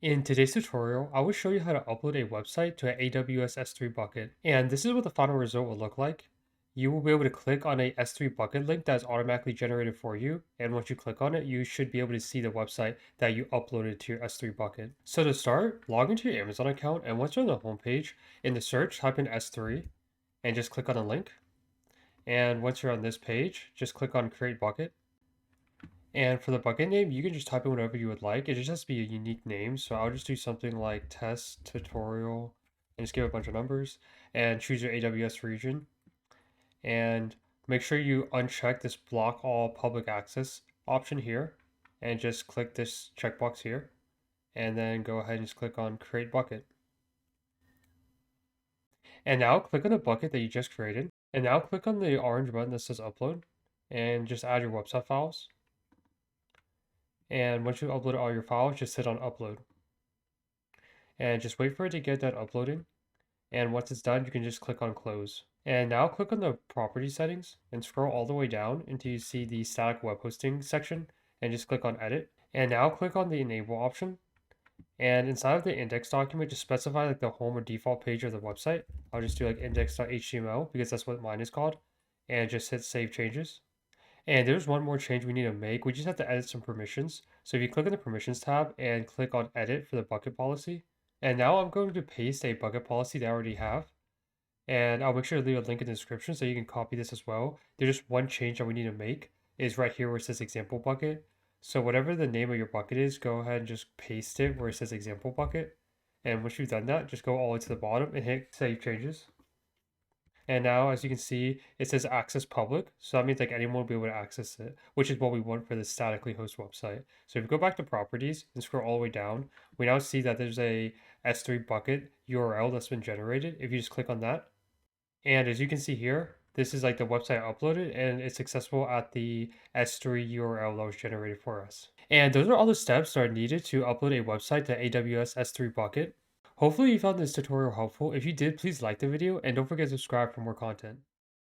In today's tutorial, I will show you how to upload a website to an AWS S3 bucket. And this is what the final result will look like. You will be able to click on a S3 bucket link that is automatically generated for you. And once you click on it, you should be able to see the website that you uploaded to your S3 bucket. So to start, log into your Amazon account. And once you're on the home page, in the search, type in S3 and just click on a link. And once you're on this page, just click on Create Bucket. And for the bucket name, you can just type in whatever you would like. It just has to be a unique name. So I'll just do something like test tutorial and just give a bunch of numbers and choose your AWS region. And make sure you uncheck this block all public access option here and just click this checkbox here. And then go ahead and just click on create bucket. And now click on the bucket that you just created. And now click on the orange button that says upload and just add your website files. And once you upload all your files, just hit on upload. And just wait for it to get done uploading. And once it's done, you can just click on close. And now click on the property settings and scroll all the way down until you see the static web hosting section and just click on edit. And now click on the enable option. And inside of the index document, just specify like the home or default page of the website. I'll just do like index.html because that's what mine is called. And just hit save changes. And there's one more change we need to make. We just have to edit some permissions. So if you click on the permissions tab and click on edit for the bucket policy. And now I'm going to paste a bucket policy that I already have. And I'll make sure to leave a link in the description so you can copy this as well. There's just one change that we need to make is right here where it says example bucket. So whatever the name of your bucket is, go ahead and just paste it where it says example bucket. And once you've done that, just go all the way to the bottom and hit save changes. And now, as you can see, it says access public. So that means like anyone will be able to access it, which is what we want for this statically host website. So if you go back to properties and scroll all the way down, we now see that there's a S3 bucket URL that's been generated. If you just click on that, and as you can see here, this is like the website uploaded and it's accessible at the S3 URL that was generated for us. And those are all the steps that are needed to upload a website to AWS S3 Bucket. Hopefully you found this tutorial helpful. If you did, please like the video and don't forget to subscribe for more content.